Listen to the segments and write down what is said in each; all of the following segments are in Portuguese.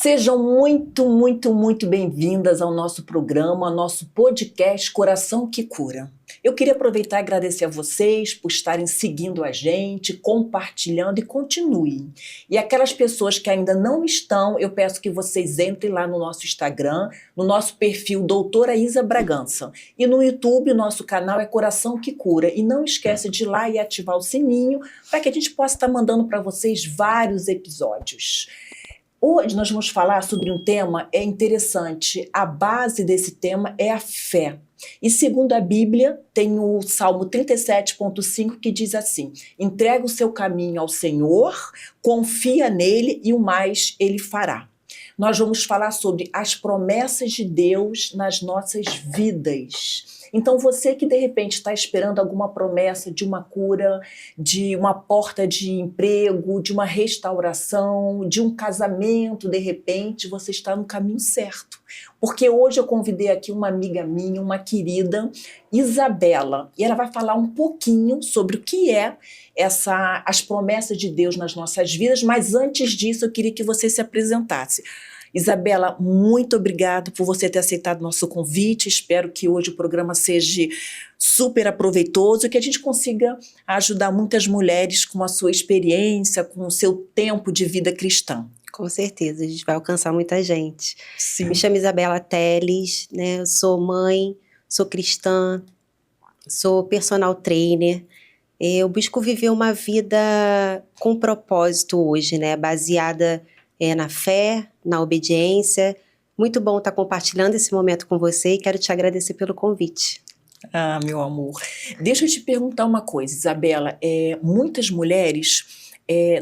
Sejam muito bem-vindas ao nosso programa, nosso podcast Coração que Cura. Eu queria aproveitar e agradecer a vocês por estarem seguindo a gente, compartilhando e continuem. E aquelas pessoas que ainda não estão, eu peço que vocês entrem lá no nosso Instagram, no nosso perfil Doutora Isa Bragança. E no YouTube, o nosso canal é Coração que Cura. E não esquece de ir lá e ativar o sininho para que a gente possa estar mandando para vocês vários episódios. Hoje nós vamos falar sobre um tema interessante. A base desse tema é a fé. E segundo a Bíblia, tem o Salmo 37,5 que diz assim: entrega o seu caminho ao Senhor, confia nele e o mais ele fará. Nós vamos falar sobre as promessas de Deus nas nossas vidas. Então você que de repente está esperando alguma promessa de uma cura, de uma porta de emprego, de uma restauração, de um casamento, de repente você está no caminho certo. Porque hoje eu convidei aqui uma amiga minha, uma querida, Isabela, e ela vai falar um pouquinho sobre o que é as promessas de Deus nas nossas vidas, mas antes disso eu queria que você se apresentasse. Isabela, muito obrigada por você ter aceitado nosso convite. Espero que hoje o programa seja super aproveitoso e que a gente consiga ajudar muitas mulheres com a sua experiência, com o seu tempo de vida cristã. Com certeza, a gente vai alcançar muita gente. Sim. Me chamo Isabela Teles, né? Eu sou mãe, sou cristã, sou personal trainer. Eu busco viver uma vida com propósito hoje, né? Baseada na fé, na obediência. Muito bom estar compartilhando esse momento com você e quero te agradecer pelo convite. Ah, meu amor. Deixa eu te perguntar uma coisa, Isabela. Muitas mulheres,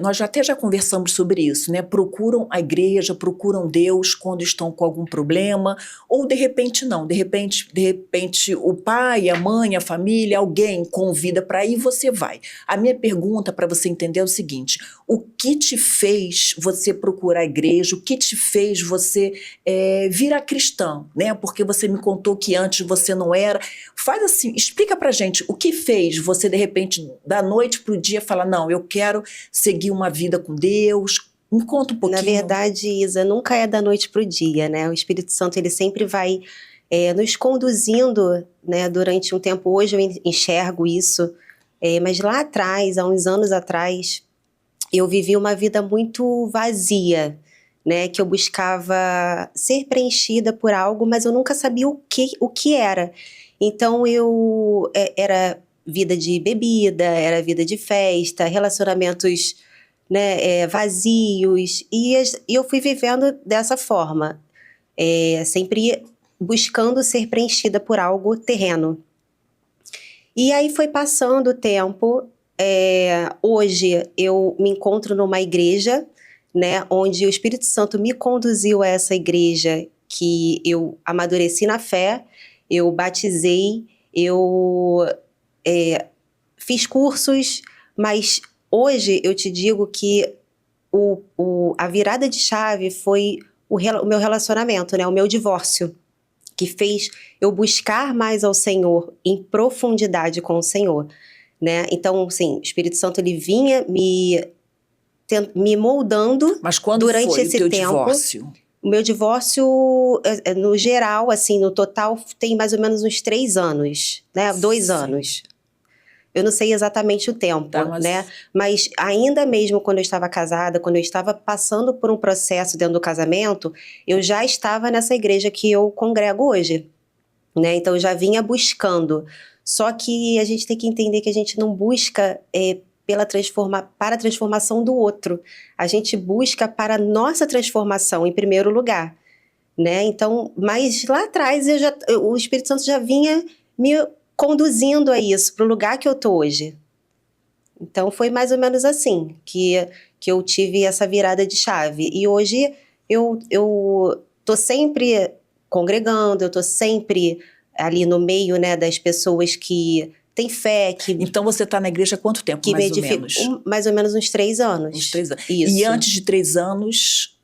nós já conversamos sobre isso, né? Procuram a igreja, procuram Deus quando estão com algum problema, ou de repente não, de repente o pai, a mãe, a família, alguém convida para ir e você vai. A minha pergunta para você entender é o seguinte: o que te fez você procurar a igreja, o que te fez você virar cristã, né? Porque você me contou que antes você não era. Faz assim, explica pra gente o que fez você de repente da noite pro dia falar: não, eu quero seguir uma vida com Deus. Me conta um pouquinho. Na verdade, Isa, nunca é da noite pro dia, né? O Espírito Santo, ele sempre vai nos conduzindo, né? Durante um tempo. Hoje eu enxergo isso, mas lá atrás, há uns anos atrás, eu vivi uma vida muito vazia, né? Que eu buscava ser preenchida por algo, mas eu nunca sabia o que era. Então era vida de bebida, era vida de festa, relacionamentos, né, vazios, e eu fui vivendo dessa forma, sempre buscando ser preenchida por algo terreno. E aí foi passando o tempo, hoje eu me encontro numa igreja, né, onde o Espírito Santo me conduziu a essa igreja, que eu amadureci na fé, eu batizei, eu fiz cursos, mas hoje eu te digo que a virada de chave foi o meu relacionamento, né, o meu divórcio, que fez eu buscar mais ao Senhor, em profundidade com o Senhor, né? Então, assim, o Espírito Santo, ele vinha me moldando. Mas quando durante foi esse o teu tempo, divórcio? O meu divórcio, no geral, assim, no total, tem mais ou menos uns 3 anos, né? 2 Sim. anos. Eu não sei exatamente o tempo, Tá, né? Mas ainda mesmo quando eu estava casada, quando eu estava passando por um processo dentro do casamento, eu já estava nessa igreja que eu congrego hoje, né? Então eu já vinha buscando. Só que a gente tem que entender que a gente não busca para a transformação do outro. A gente busca para a nossa transformação em primeiro lugar, né? Então, mas lá atrás o Espírito Santo já vinha me conduzindo a isso, para o lugar que eu tô hoje. Então foi mais ou menos assim que eu tive essa virada de chave. E hoje eu tô sempre congregando, eu tô sempre ali no meio, né, das pessoas que têm fé, que... Então você está na igreja há quanto tempo, mais ou menos? Mais ou menos uns 3 anos. Uns 3 anos. Isso. E antes de 3 anos,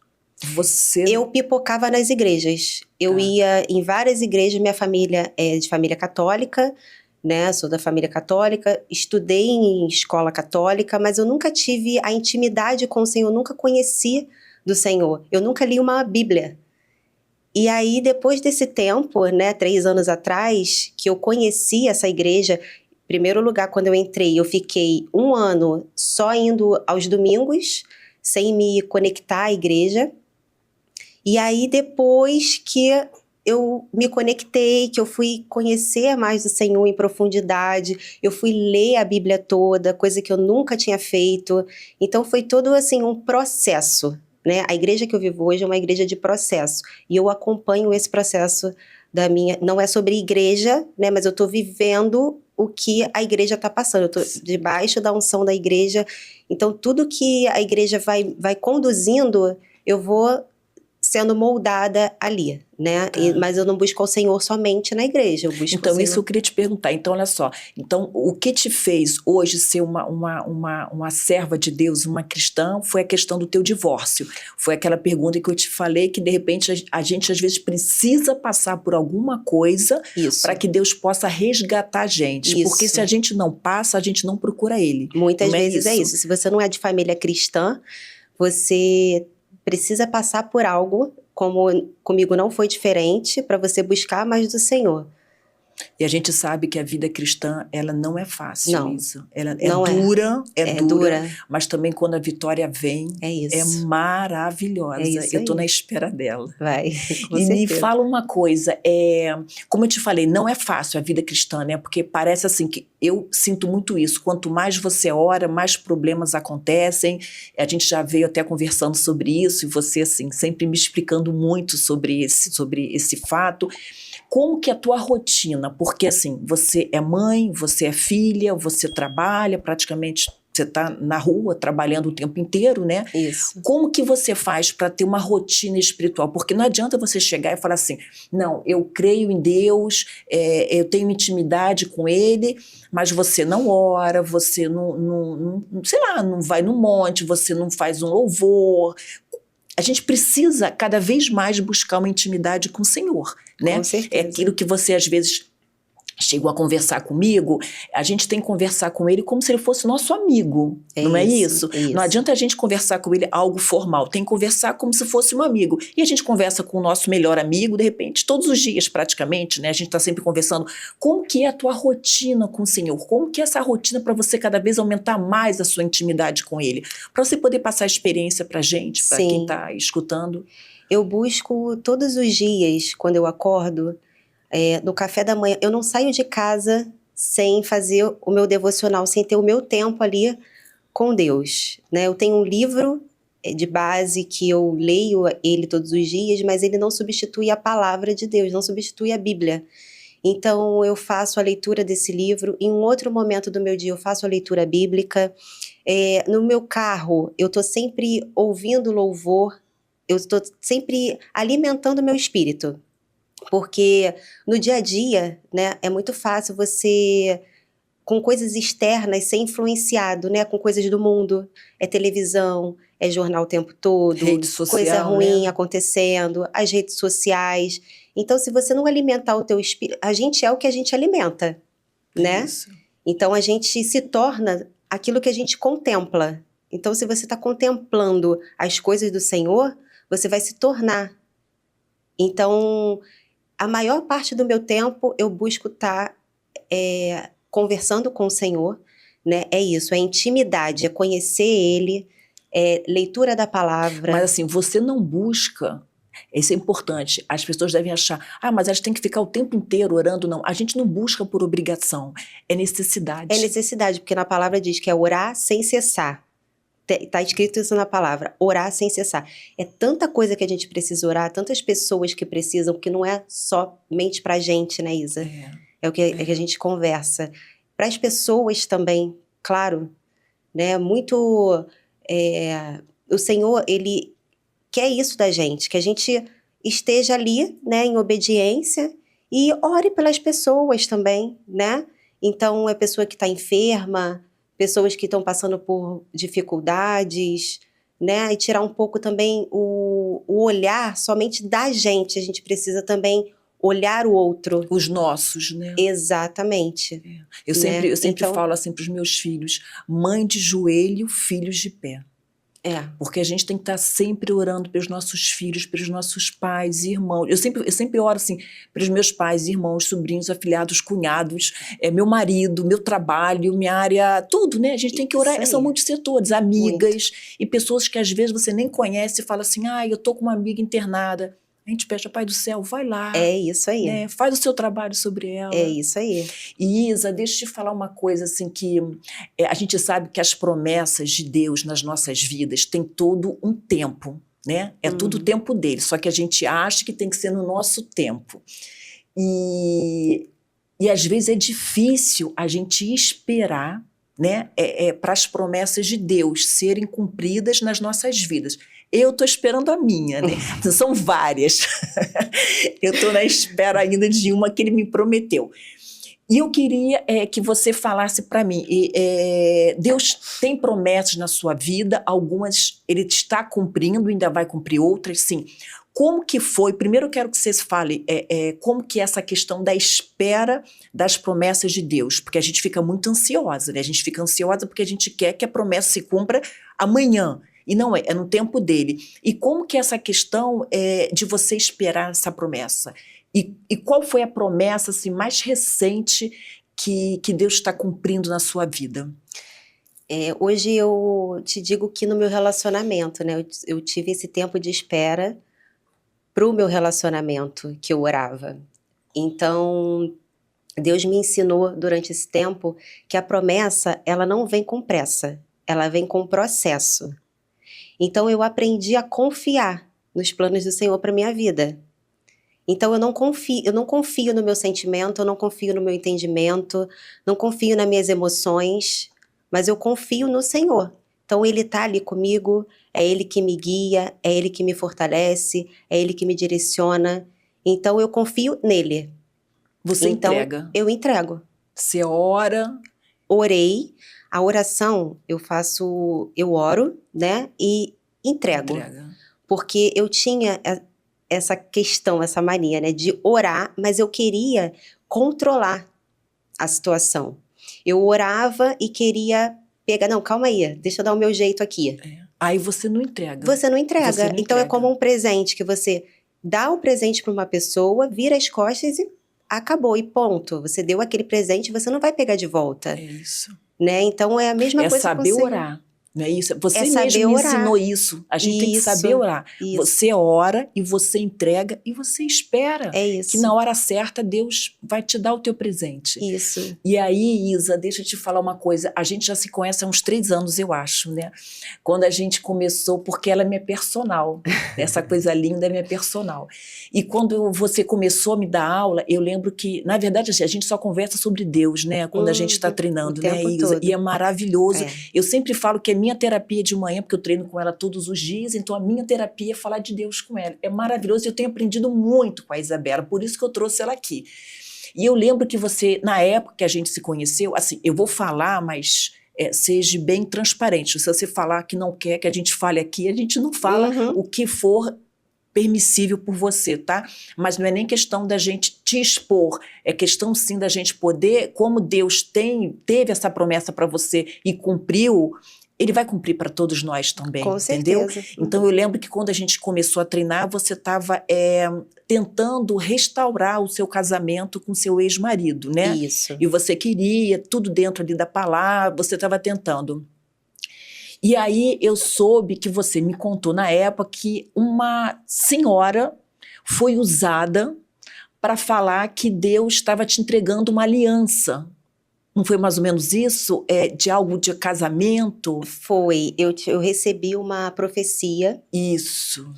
você... Eu pipocava nas igrejas. Eu ia em várias igrejas, minha família é de família católica, né? Sou da família católica, estudei em escola católica, mas eu nunca tive a intimidade com o Senhor, nunca conheci do Senhor. Eu nunca li uma Bíblia. E aí, depois desse tempo, né, 3 anos atrás, que eu conheci essa igreja, em primeiro lugar, quando eu entrei, eu fiquei 1 ano só indo aos domingos, sem me conectar à igreja. E aí, depois que eu me conectei, que eu fui conhecer mais o Senhor em profundidade, eu fui ler a Bíblia toda, coisa que eu nunca tinha feito. Então, foi todo, assim, um processo, né? A igreja que eu vivo hoje é uma igreja de processo. E eu acompanho esse processo da minha... Não é sobre igreja, né? Mas eu estou vivendo o que a igreja está passando. Eu estou debaixo da unção da igreja. Então, tudo que a igreja vai conduzindo, eu vou sendo moldada ali, né? Mas eu não busco o Senhor somente na igreja, eu busco então, o Senhor. isso eu queria te perguntar. Então, olha só. Então, o que te fez hoje ser uma serva de Deus, uma cristã, foi a questão do teu divórcio. Foi aquela pergunta que eu te falei, que de repente a gente às vezes precisa passar por alguma coisa para que Deus possa resgatar a gente. Isso. Porque se a gente não passa, a gente não procura Ele. Muitas vezes é isso. Se você não é de família cristã, você precisa passar por algo, como comigo não foi diferente, para você buscar mais do Senhor. E a gente sabe que a vida cristã, ela não é fácil, não, isso. Ela é não dura, é dura, mas também quando a vitória vem, é maravilhosa. Eu tô na espera dela. Vai, com e certeza. me fala uma coisa, como eu te falei, não é fácil a vida cristã, né? Porque parece assim que eu sinto muito isso. Quanto mais você ora, mais problemas acontecem. A gente já veio até conversando sobre isso, e você, assim, sempre me explicando muito sobre esse fato. Como que é a tua rotina? Porque, assim, você é mãe, você é filha, você trabalha, praticamente você está na rua trabalhando o tempo inteiro, né? Isso. Como que você faz para ter uma rotina espiritual? Porque não adianta você chegar e falar assim, não, eu creio em Deus, eu tenho intimidade com Ele, mas você não ora, você não sei lá, não vai no monte, você não faz um louvor. A gente precisa cada vez mais buscar uma intimidade com o Senhor, né? Com certeza. É aquilo que você às vezes chegou a conversar comigo, a gente tem que conversar com ele como se ele fosse nosso amigo, não é isso? Não adianta a gente conversar com ele algo formal, tem que conversar como se fosse um amigo. E a gente conversa com o nosso melhor amigo, de repente, todos os dias praticamente, né? A gente está sempre conversando. Como que é a tua rotina com o Senhor? Como que é essa rotina para você cada vez aumentar mais a sua intimidade com Ele? Para você poder passar a experiência para a gente, para quem está escutando. Eu busco todos os dias, quando eu acordo, no café da manhã, eu não saio de casa sem fazer o meu devocional, sem ter o meu tempo ali com Deus, né? Eu tenho um livro de base que eu leio ele todos os dias, mas ele não substitui a palavra de Deus, não substitui a Bíblia. Então eu faço a leitura desse livro, em um outro momento do meu dia eu faço a leitura bíblica. No meu carro eu estou sempre ouvindo louvor, eu estou sempre alimentando o meu espírito. Porque no dia a dia, né, é muito fácil você, com coisas externas, ser influenciado, né, com coisas do mundo. É televisão, é jornal o tempo todo, rede social, coisa ruim, né? Acontecendo, as redes sociais. Então, se você não alimentar o teu espírito, a gente é o que a gente alimenta, né? Isso. Então, a gente se torna aquilo que a gente contempla. Então, se você está contemplando as coisas do Senhor, você vai se tornar. Então, a maior parte do meu tempo eu busco estar conversando com o Senhor, né? É isso, é intimidade, é conhecer Ele, é leitura da palavra. Mas assim, você não busca, isso é importante, as pessoas devem achar, mas elas têm que ficar o tempo inteiro orando, não. A gente não busca por obrigação, é necessidade. É necessidade, porque na palavra diz que é orar sem cessar. Está escrito isso na palavra, orar sem cessar. É tanta coisa que a gente precisa orar, tantas pessoas que precisam, que não é somente para a gente, né, Isa? É o que a gente conversa. Para as pessoas também, claro, né, muito... o Senhor, Ele quer isso da gente, que a gente esteja ali, né, em obediência e ore pelas pessoas também, né? Então, é pessoa que está enferma, pessoas que estão passando por dificuldades, né? E tirar um pouco também o olhar somente da gente. A gente precisa também olhar o outro. Os nossos, né? Exatamente. Eu sempre falo assim para os meus filhos, mãe de joelho, filhos de pé. Porque a gente tem que estar sempre orando pelos nossos filhos, pelos nossos pais, irmãos. Eu sempre oro assim, pelos meus pais, irmãos, sobrinhos, afilhados, cunhados, meu marido, meu trabalho, minha área, tudo, né? A gente tem que orar. São muitos setores, amigas e pessoas que às vezes você nem conhece e fala assim, eu tô com uma amiga internada. A gente pede, Pai do céu, vai lá. É isso aí. Né? Faz o seu trabalho sobre ela. É isso aí. E Isa, deixa eu te falar uma coisa assim que a gente sabe que as promessas de Deus nas nossas vidas têm todo um tempo, né? É tudo o tempo dele, só que a gente acha que tem que ser no nosso tempo. E às vezes é difícil a gente esperar, né, para as promessas de Deus serem cumpridas nas nossas vidas. Eu estou esperando a minha, né? São várias. Eu estou na espera ainda de uma que ele me prometeu. E eu queria que você falasse para mim, Deus tem promessas na sua vida, algumas ele está cumprindo, ainda vai cumprir outras, sim. Como que foi? Primeiro eu quero que você fale como que é essa questão da espera das promessas de Deus, porque a gente fica muito ansiosa, né? A gente fica ansiosa porque a gente quer que a promessa se cumpra amanhã, e não é no tempo dele. E como que é essa questão de você esperar essa promessa? E qual foi a promessa assim, mais recente que Deus está cumprindo na sua vida? Hoje eu te digo que no meu relacionamento, né? Eu tive esse tempo de espera para o meu relacionamento que eu orava. Então, Deus me ensinou durante esse tempo que a promessa, ela não vem com pressa, ela vem com processo. Então, eu aprendi a confiar nos planos do Senhor para minha vida. Então, eu não confio no meu sentimento, eu não confio no meu entendimento, não confio nas minhas emoções, mas eu confio no Senhor. Então, Ele está ali comigo, é Ele que me guia, é Ele que me fortalece, é Ele que me direciona. Então, eu confio nele. Você entrega? Eu entrego. Você ora? Orei. A oração, eu oro, né, e entrego. Porque eu tinha essa questão, essa mania, né, de orar, mas eu queria controlar a situação. Eu orava e queria pegar, não, calma aí, deixa eu dar o meu jeito aqui. Aí você não entrega. Você não entrega. Então é como um presente, que você dá o presente para uma pessoa, vira as costas e acabou, e ponto. Você deu aquele presente, você não vai pegar de volta. É isso. Né? Então é a mesma coisa. É saber orar. Não é isso? Você mesmo me ensinou isso. A gente tem que saber orar. Você ora e você entrega e você espera. É isso. Que na hora certa Deus vai te dar o teu presente. Isso. E aí, Isa, deixa eu te falar uma coisa. A gente já se conhece há uns 3 anos, eu acho, né? Quando a gente começou, porque ela é minha personal. Essa coisa linda é minha personal. E quando você começou a me dar aula, eu lembro que, na verdade, a gente só conversa sobre Deus, né? Quando a gente está treinando, né, Isa? Todo. E é maravilhoso. Eu sempre falo que é minha terapia de manhã, porque eu treino com ela todos os dias, então a minha terapia é falar de Deus com ela. É maravilhoso e eu tenho aprendido muito com a Isabela, por isso que eu trouxe ela aqui. E eu lembro que você, na época que a gente se conheceu, assim, eu vou falar, mas seja bem transparente. Se você falar que não quer que a gente fale aqui, a gente não fala o que for permissível por você, tá? Mas não é nem questão da gente te expor, é questão sim da gente poder, como Deus teve essa promessa para você e cumpriu, ele vai cumprir para todos nós também, entendeu? Certeza. Então eu lembro que quando a gente começou a treinar, você estava tentando restaurar o seu casamento com seu ex-marido, né? Isso. E você queria, tudo dentro ali da palavra, você estava tentando. E aí eu soube que você me contou na época que uma senhora foi usada para falar que Deus estava te entregando uma aliança. Não foi mais ou menos isso? De algo de casamento? Foi. Eu recebi uma profecia. Isso.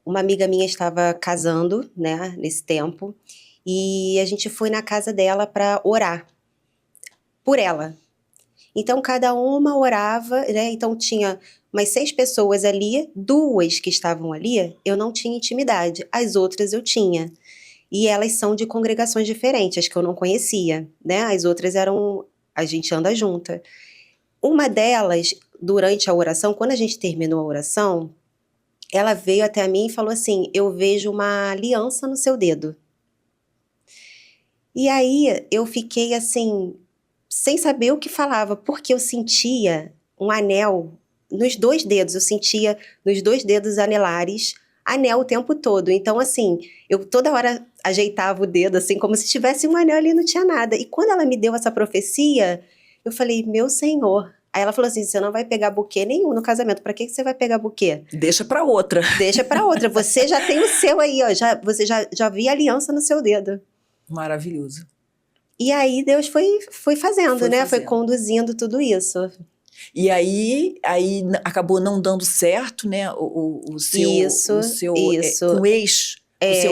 Uma amiga minha estava casando, né, nesse tempo, e a gente foi na casa dela para orar por ela. Então, cada uma orava, né? Então, tinha umas 6 pessoas ali, 2 que estavam ali, eu não tinha intimidade, as outras eu tinha. E elas são de congregações diferentes, as que eu não conhecia, né? As outras a gente anda junta. Uma delas, durante a oração, quando a gente terminou a oração, ela veio até mim e falou assim, eu vejo uma aliança no seu dedo. E aí, eu fiquei assim, sem saber o que falava, porque eu sentia um anel nos 2 dedos, eu sentia nos 2 dedos anelares anel o tempo todo. Então, assim, eu toda hora ajeitava o dedo, assim, como se tivesse um anel ali e não tinha nada. E quando ela me deu essa profecia, eu falei, meu Senhor. Aí ela falou assim, você não vai pegar buquê nenhum no casamento. Pra que você vai pegar buquê? Deixa pra outra. Deixa pra outra. Você já tem o seu aí, ó. Você já viu a aliança no seu dedo. Maravilhoso. E aí Deus foi fazendo, né? Foi conduzindo tudo isso. E aí acabou não dando certo, né? O seu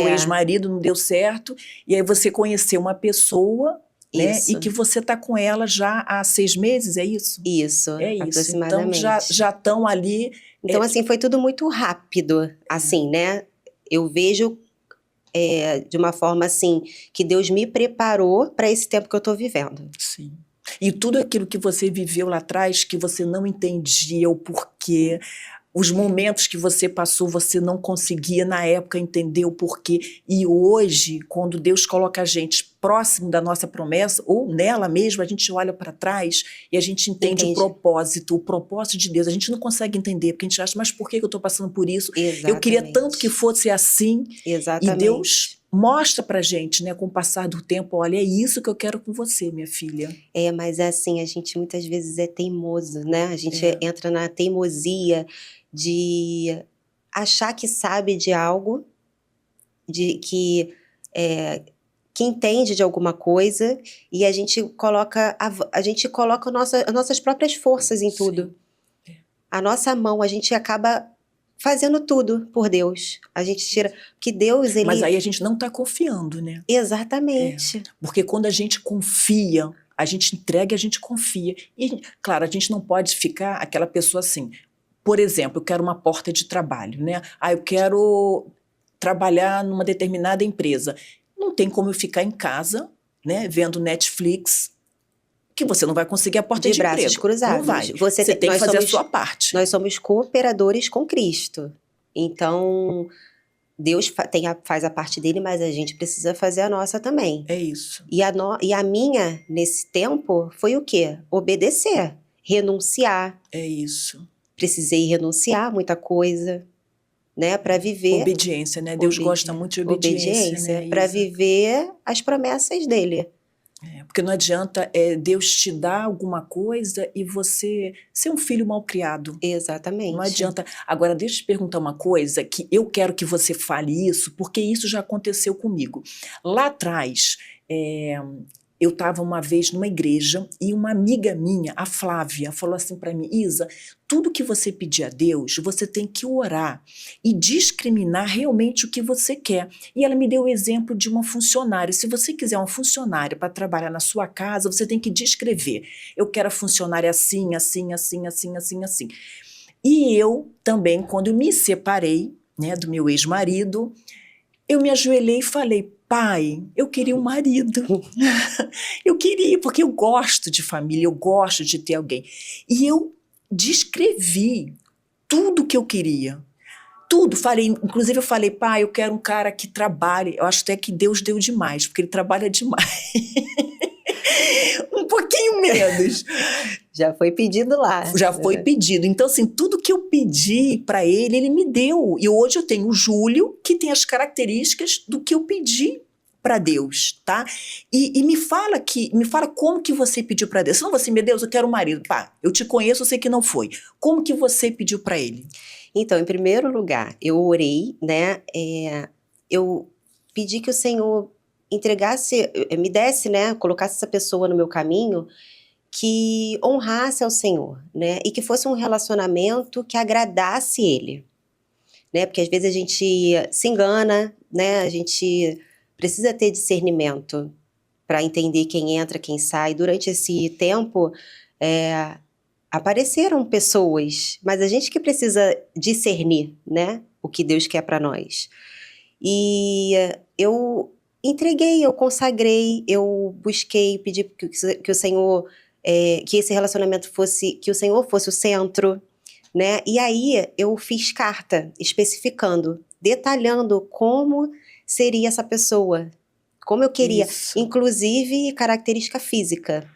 ex-marido não deu certo. E aí você conheceu uma pessoa, né? E que você tá com ela já há 6 meses, é isso? Isso, é isso. aproximadamente. Então já estão ali. Então, assim, foi tudo muito rápido, assim, né? Eu vejo de uma forma assim, que Deus me preparou para esse tempo que eu tô vivendo. Sim. E tudo aquilo que você viveu lá atrás, que você não entendia o porquê, os momentos que você passou, você não conseguia na época entender o porquê. E hoje, quando Deus coloca a gente próximo da nossa promessa, ou nela mesma, a gente olha para trás e a gente entende o propósito de Deus. A gente não consegue entender, porque a gente acha, mas por que eu estou passando por isso? Exatamente. Eu queria tanto que fosse assim. Exatamente. E Deus mostra pra gente, né, com o passar do tempo, olha, é isso que eu quero com você, minha filha. Mas é assim, a gente muitas vezes é teimoso, né? A gente entra na teimosia de achar que sabe de algo, que entende de alguma coisa, e a gente coloca as nossas próprias forças em tudo. A nossa mão, a gente acaba fazendo tudo por Deus. A gente tira... Porque Deus, Mas aí a gente não está confiando, né? Exatamente. Porque quando a gente confia, a gente entrega e a gente confia. E, claro, a gente não pode ficar aquela pessoa assim. Por exemplo, eu quero uma porta de trabalho, né? Eu quero trabalhar numa determinada empresa. Não tem como eu ficar em casa, né, vendo Netflix, que você não vai conseguir a porta de braços emprego. cruzados. Não vai. Você tem que fazer a sua parte. Nós somos cooperadores com Cristo. Então, Deus faz a parte dele, mas a gente precisa fazer a nossa também. É isso. E a minha, nesse tempo, foi o quê? Obedecer, renunciar. É isso. Precisei renunciar a muita coisa, né, para viver... Obediência, né? Deus gosta muito de obediência, né, para viver as promessas dele. Porque não adianta Deus te dar alguma coisa e você ser um filho mal criado. Exatamente. Não adianta. Agora, deixa eu te perguntar uma coisa, que eu quero que você fale isso, porque isso já aconteceu comigo. Lá atrás, eu estava uma vez numa igreja e uma amiga minha, a Flávia, falou assim para mim, Isa, tudo que você pedir a Deus, você tem que orar e discriminar realmente o que você quer. E ela me deu o exemplo de uma funcionária. Se você quiser uma funcionária para trabalhar na sua casa, você tem que descrever. Eu quero a funcionária assim, assim, assim, assim, assim, assim. E eu também, quando me separei, né, do meu ex-marido, eu me ajoelhei e falei, pai, eu queria um marido. Eu queria, porque eu gosto de família, eu gosto de ter alguém. E eu descrevi tudo que eu queria. Tudo. Inclusive eu falei, pai, eu quero um cara que trabalhe. Eu acho até que Deus deu demais, porque ele trabalha demais. Um pouquinho menos. Já foi pedido lá. Já foi pedido. Então, assim, tudo que eu pedi para ele, ele me deu. E hoje eu tenho o Júlio, que tem as características do que eu pedi para Deus, tá? E me fala como que você pediu para Deus. Se não você, meu Deus, eu quero um marido. Pá, eu te conheço, eu sei que não foi. Como que você pediu para ele? Então, em primeiro lugar, eu orei, né? Eu pedi que o Senhor me desse, né? Colocasse essa pessoa no meu caminho que honrasse ao Senhor, né? E que fosse um relacionamento que agradasse Ele, né? Porque às vezes a gente se engana, né? A gente precisa ter discernimento para entender quem entra, quem sai. Durante esse tempo, apareceram pessoas, mas a gente que precisa discernir, né? O que Deus quer para nós. E eu entreguei, eu consagrei, eu busquei, pedi que o Senhor... que esse relacionamento que o Senhor fosse o centro, né? E aí eu fiz carta especificando, detalhando como seria essa pessoa, como eu queria, inclusive característica física,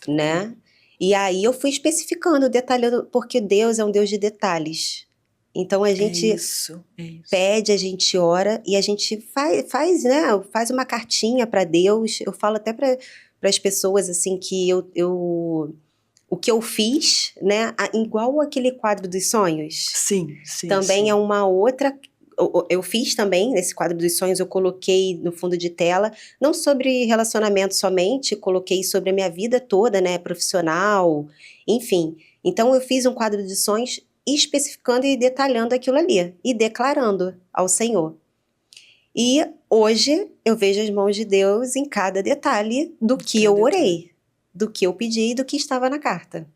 né? E aí eu fui especificando, detalhando, porque Deus é um Deus de detalhes. Então a gente É isso. pede, a gente ora e a gente faz, né? Faz uma cartinha para Deus. Eu falo até para as pessoas assim que o que eu fiz, né? Igual aquele quadro dos sonhos. Sim, sim. Também sim. é uma outra. Eu fiz também, nesse quadro dos sonhos, eu coloquei no fundo de tela, não sobre relacionamento somente, coloquei sobre a minha vida toda, né, profissional, enfim. Então eu fiz um quadro de sonhos especificando e detalhando aquilo ali, e declarando ao Senhor. E hoje eu vejo as mãos de Deus em cada detalhe do que eu orei, do que eu pedi e do que estava na carta.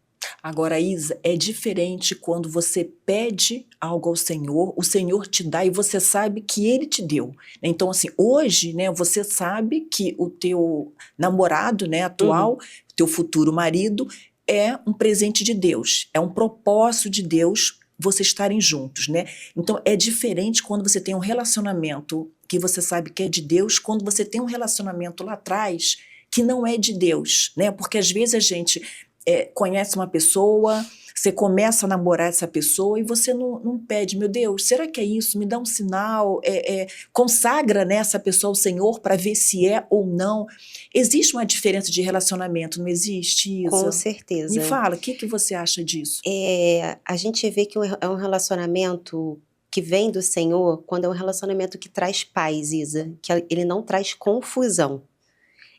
Agora, Isa, é diferente quando você pede algo ao Senhor, o Senhor te dá e você sabe que Ele te deu. Então, assim, hoje, né, você sabe que o teu namorado, né, atual, teu futuro marido, é um presente de Deus, é um propósito de Deus vocês estarem juntos, né? Então, é diferente quando você tem um relacionamento que você sabe que é de Deus, quando você tem um relacionamento lá atrás que não é de Deus, né? Porque às vezes a gente conhece uma pessoa, você começa a namorar essa pessoa e você não pede, meu Deus, será que é isso? Me dá um sinal, consagra, né, essa pessoa ao Senhor para ver se é ou não. Existe uma diferença de relacionamento, não existe, Isa? Com certeza. Me fala, o que você acha disso? A gente vê que é um relacionamento que vem do Senhor quando é um relacionamento que traz paz, Isa, que ele não traz confusão.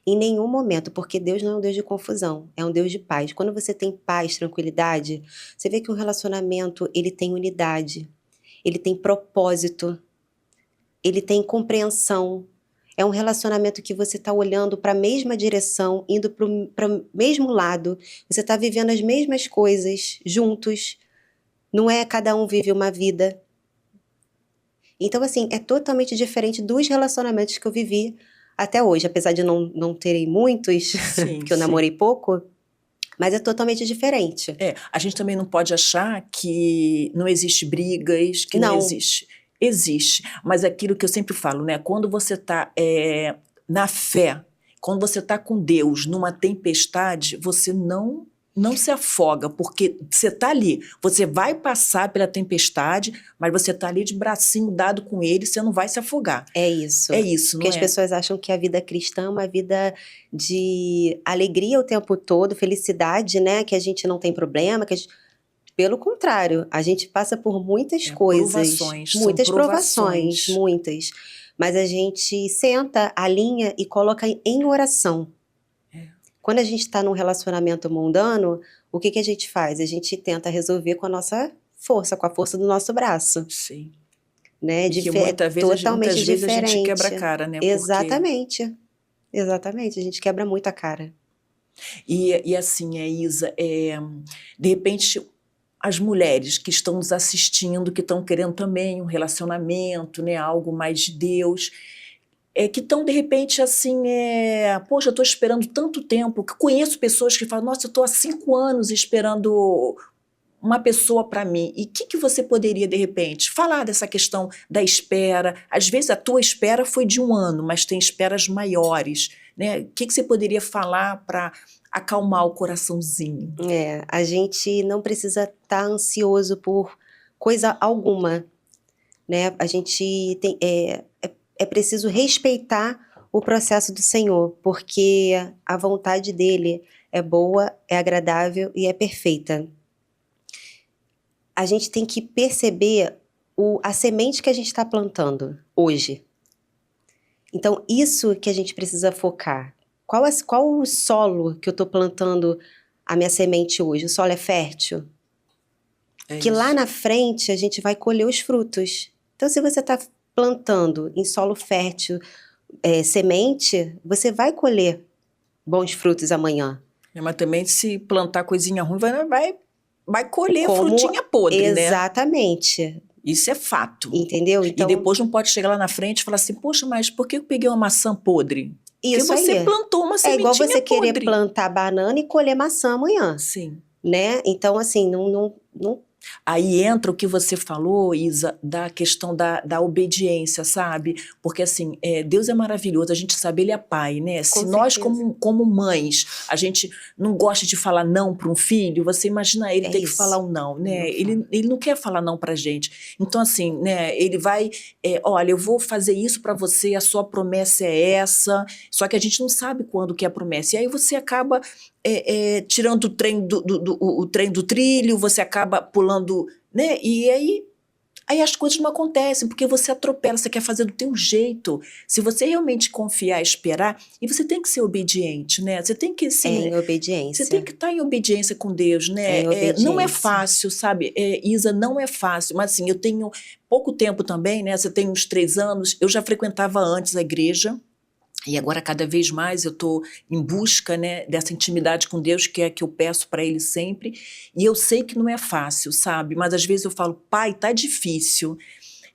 Em nenhum momento, porque Deus não é um Deus de confusão, é um Deus de paz. Quando você tem paz, tranquilidade, você vê que um relacionamento, ele tem unidade, ele tem propósito, ele tem compreensão. É um relacionamento que você está olhando para a mesma direção, indo para o mesmo lado, você está vivendo as mesmas coisas juntos, não é cada um vive uma vida. Então, assim, é totalmente diferente dos relacionamentos que eu vivi até hoje, apesar de não terem muitos, Sim, porque eu namorei pouco, mas é totalmente diferente. A gente também não pode achar que não existe brigas, que não existe. Existe, mas é aquilo que eu sempre falo, né? Quando você está na fé, quando você está com Deus numa tempestade, você não se afoga, porque você está ali, você vai passar pela tempestade, mas você está ali de bracinho dado com Ele, você não vai se afogar. É isso. É isso, não é? Porque as pessoas acham que a vida cristã é uma vida de alegria o tempo todo, felicidade, né? Que a gente não tem problema, Pelo contrário, a gente passa por muitas coisas, provações, muitas são provações, muitas. Mas a gente senta, alinha e coloca em oração. Quando a gente está num relacionamento mundano, o que a gente faz? A gente tenta resolver com a nossa força, com a força do nosso braço. Sim. Né? Que muitas vezes a gente quebra a cara, né? Exatamente. Exatamente, a gente quebra muito a cara. E assim, Isa, de repente, as mulheres que estão nos assistindo, que estão querendo também um relacionamento, né? Algo mais de Deus, que estão, de repente, assim, poxa, eu estou esperando tanto tempo, que conheço pessoas que falam, nossa, eu estou há 5 anos esperando uma pessoa para mim. E o que você poderia, de repente, falar dessa questão da espera? Às vezes a tua espera foi de 1 ano, mas tem esperas maiores, né? O que você poderia falar para acalmar o coraçãozinho? A gente não precisa estar ansioso por coisa alguma, né? A gente tem... É preciso respeitar o processo do Senhor, porque a vontade dele é boa, é agradável e é perfeita. A gente tem que perceber a semente que a gente está plantando hoje. Então, isso que a gente precisa focar. Qual o solo que eu estou plantando a minha semente hoje? O solo é fértil? Que lá na frente a gente vai colher os frutos. Então, se você está plantando em solo fértil semente, você vai colher bons frutos amanhã. Mas também se plantar coisinha ruim, vai colher frutinha podre, né? Exatamente. Isso é fato. Entendeu? Então, e depois não pode chegar lá na frente e falar assim, poxa, mas por que eu peguei uma maçã podre? Isso porque você plantou uma sementinha podre. É igual você querer plantar banana e colher maçã amanhã. Sim. Né? Então, assim, não Aí entra o que você falou, Isa, da questão da obediência, sabe? Porque assim, Deus é maravilhoso, a gente sabe, Ele é pai, né? Com Se nós, certeza. como mães, a gente não gosta de falar não para um filho, você imagina ele É ter que isso. falar um não, né? Não Ele, fala. ele não quer falar não pra gente. Então assim, né, ele vai, olha, eu vou fazer isso para você, a sua promessa é essa, só que a gente não sabe quando que é a promessa. E aí você acaba tirando o trem o trem do trilho, você acaba pulando, né? E aí as coisas não acontecem, porque você atropela, você quer fazer do teu jeito. Se você realmente confiar e esperar, e você tem que ser obediente, né? Você tem que, É assim, em você tem obediência. que estar em obediência com Deus, É né? em Não é obediência. fácil, sabe? Isa, não é fácil. Mas assim, eu tenho pouco tempo também, né? Você tem uns 3 anos, eu já frequentava antes a igreja, e agora, cada vez mais, eu estou em busca, né, dessa intimidade com Deus, que é que eu peço para Ele sempre. E eu sei que não é fácil, sabe? Mas às vezes eu falo, pai, tá difícil.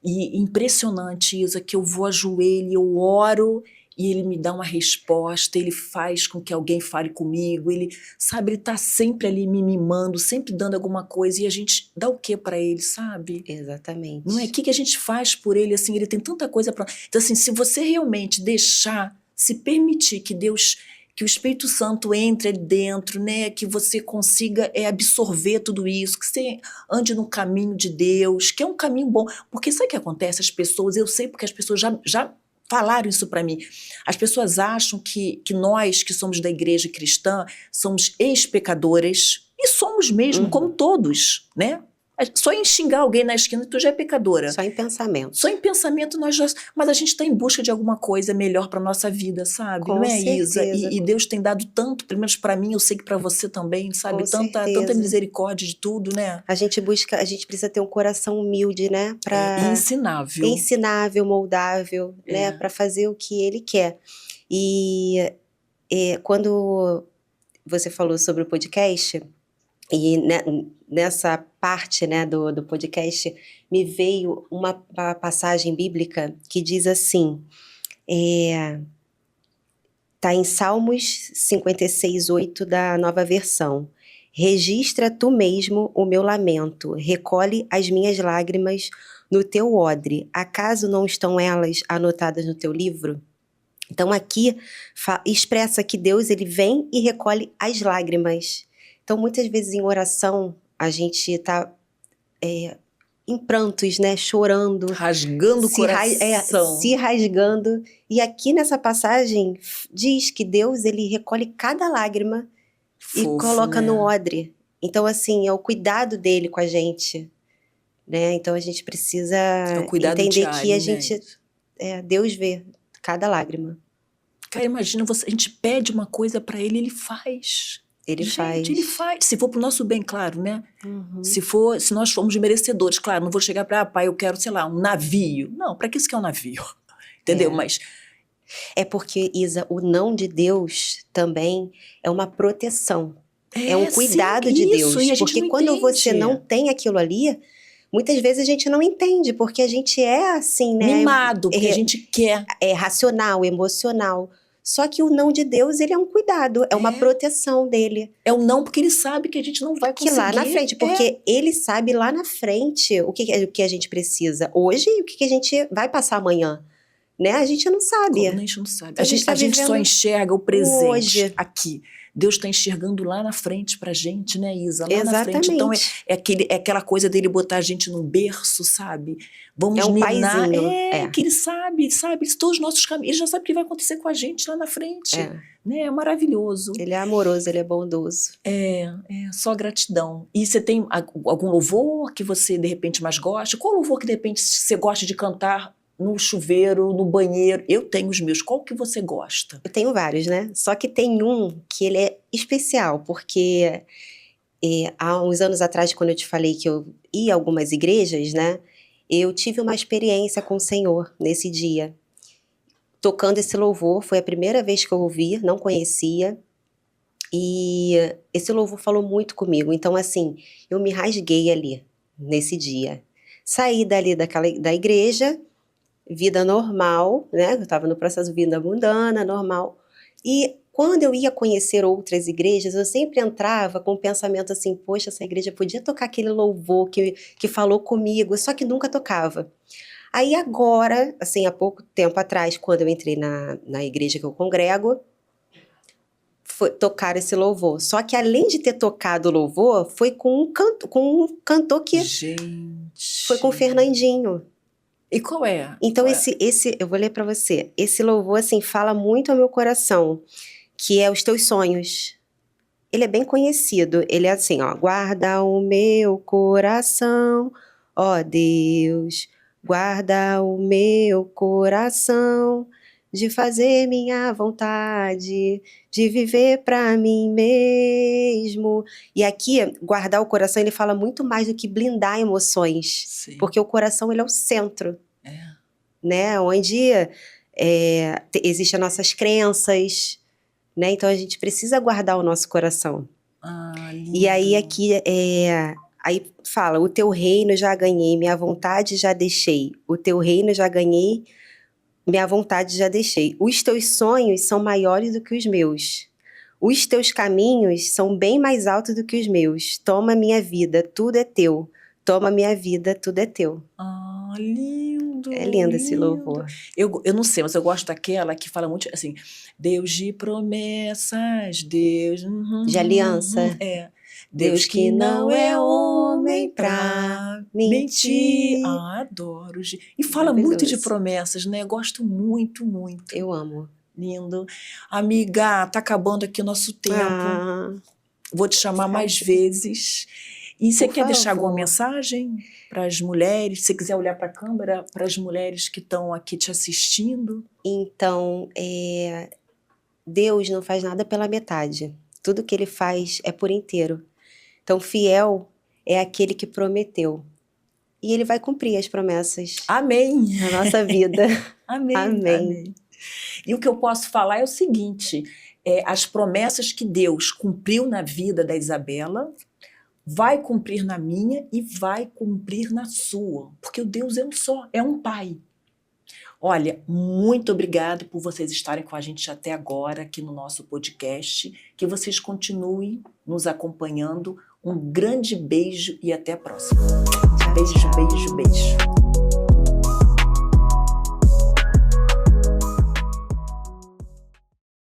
E impressionante, Isa, que eu vou a joelho, eu oro e Ele me dá uma resposta, Ele faz com que alguém fale comigo, Ele, sabe, Ele tá sempre ali me mimando, sempre dando alguma coisa, e a gente dá o quê para Ele, sabe? Não é? O Exatamente. que a gente faz por ele, assim, ele tem tanta coisa para... Então, assim, se você realmente deixar, se permitir que Deus, que o Espírito Santo entre ali dentro, né, que você consiga absorver tudo isso, que você ande no caminho de Deus, que é um caminho bom. Porque sabe o que acontece? As pessoas, eu sei porque as pessoas já falaram isso para mim. As pessoas acham que nós, que somos da igreja cristã, somos ex-pecadoras, e somos mesmo, como Uhum. todos, né? Só em xingar alguém na esquina tu já é pecadora. Só em pensamento. Só em pensamento nós já... Mas a gente está em busca de alguma coisa melhor para nossa vida, sabe? Não Com é, Isa? certeza. E Deus tem dado tanto, pelo menos para mim, eu sei que para você também, sabe? Com Tanta certeza. misericórdia de tudo, né? A gente precisa ter um coração humilde, né? E Para ensinável. ensinável, moldável, né? Para fazer o que ele quer. E quando você falou sobre o podcast, e nessa parte, né, do podcast, me veio uma passagem bíblica que diz assim, tá em Salmos 56:8 da Nova Versão. Registra tu mesmo o meu lamento, recolhe as minhas lágrimas no teu odre. Acaso não estão elas anotadas no teu livro? Então aqui expressa que Deus ele vem e recolhe as lágrimas. Então muitas vezes em oração a gente está em prantos, né, chorando, Rasgando o coração. se rasgando. E aqui nessa passagem diz que Deus ele recolhe cada lágrima e Fofo, coloca né? no odre. Então assim, é o cuidado dele com a gente, né? Então a gente precisa É o cuidado entender diário, que a né? gente, Deus vê cada lágrima. Cara, imagina, a gente pede uma coisa para ele, ele faz. Ele Gente, faz. ele faz. Se for pro nosso bem, claro, né? Uhum. Se nós formos merecedores, claro, não vou chegar para, pai, eu quero, sei lá, um navio. Não, para que isso que é um navio? Entendeu? Mas É porque, Isa, o não de Deus também é uma proteção. É um cuidado sim, de isso, Deus. e a gente Porque não quando você entende. não tem aquilo ali, muitas vezes a gente não entende, porque a gente é assim, né? Mimado, porque a gente quer. É racional, emocional. Só que o não de Deus, ele é um cuidado, é uma proteção dele. É o não porque ele sabe que a gente não vai Que conseguir. lá na frente, porque ele sabe lá na frente o que a gente precisa hoje e o que a gente vai passar amanhã. Né? A gente não sabe. Como a gente não sabe. Então, A gente só enxerga o presente hoje. aqui. Deus está enxergando lá na frente pra gente, né, Isa? Lá Exatamente. na frente. Então é aquela coisa dele botar a gente num berço, sabe? Vamos um ninar. paizinho. Que ele sabe todos os nossos caminhos. Ele já sabe o que vai acontecer com a gente lá na frente. Né? É maravilhoso. Ele é amoroso, ele é bondoso. Só gratidão. E você tem algum louvor que você, de repente, mais gosta? Qual louvor que, de repente, você gosta de cantar no chuveiro, no banheiro? Eu tenho os meus. Qual que você gosta? Eu tenho vários, né? Só que tem um que ele é especial, porque há uns anos atrás, quando eu te falei que eu ia a algumas igrejas, né? Eu tive uma experiência com o Senhor nesse dia. Tocando esse louvor, foi a primeira vez que eu ouvi, não conhecia. E esse louvor falou muito comigo. Então, assim, eu me rasguei ali, nesse dia. Saí dali da igreja, vida normal, né? Eu estava no processo de vida mundana, normal. E quando eu ia conhecer outras igrejas, eu sempre entrava com o pensamento assim, poxa, essa igreja podia tocar aquele louvor que falou comigo, só que nunca tocava. Aí agora, assim, há pouco tempo atrás, quando eu entrei na igreja que eu congrego, tocar esse louvor. Só que além de ter tocado o louvor, foi com um cantor que Gente. foi com o Fernandinho. E qual é? Então Qual é? esse eu vou ler para você. Esse louvor assim fala muito ao meu coração, que é Os Teus Sonhos. Ele é bem conhecido. Ele é assim, ó, guarda o meu coração, ó Deus, guarda o meu coração, de fazer minha vontade, de viver para mim mesmo. E aqui, guardar o coração, ele fala muito mais do que blindar emoções. Sim. Porque o coração, ele é o centro, É. né? Onde existem as nossas crenças, né? Então, a gente precisa guardar o nosso coração. Ah, E aí, lindo. aqui, aí fala, o teu reino já ganhei, minha vontade já deixei. O teu reino já ganhei, minha vontade já deixei. Os teus sonhos são maiores do que os meus. Os teus caminhos são bem mais altos do que os meus. Toma minha vida, tudo é teu. Toma minha vida, tudo é teu. Ah, lindo. É lindo esse louvor. Eu não sei, mas eu gosto daquela que fala muito assim, Deus de promessas, Deus... De aliança. É. Deus que não é homem pra mentir. Ah, adoro. E fala muito de promessas, né? Gosto muito, muito. Eu amo. Lindo. Amiga, tá acabando aqui o nosso tempo. Vou te chamar mais vezes. E você quer deixar alguma mensagem para as mulheres? Se você quiser olhar para a câmera, para as mulheres que estão aqui te assistindo? Então, Deus não faz nada pela metade. Tudo que Ele faz é por inteiro. Então, fiel é aquele que prometeu. E Ele vai cumprir as promessas. Amém. Na nossa vida. Amém. Amém. Amém. E o que eu posso falar é o seguinte, as promessas que Deus cumpriu na vida da Isabela, vai cumprir na minha e vai cumprir na sua. Porque o Deus é um só, é um Pai. Olha, muito obrigado por vocês estarem com a gente até agora aqui no nosso podcast. Que vocês continuem nos acompanhando. Um grande beijo e até a próxima. Beijo, beijo, beijo.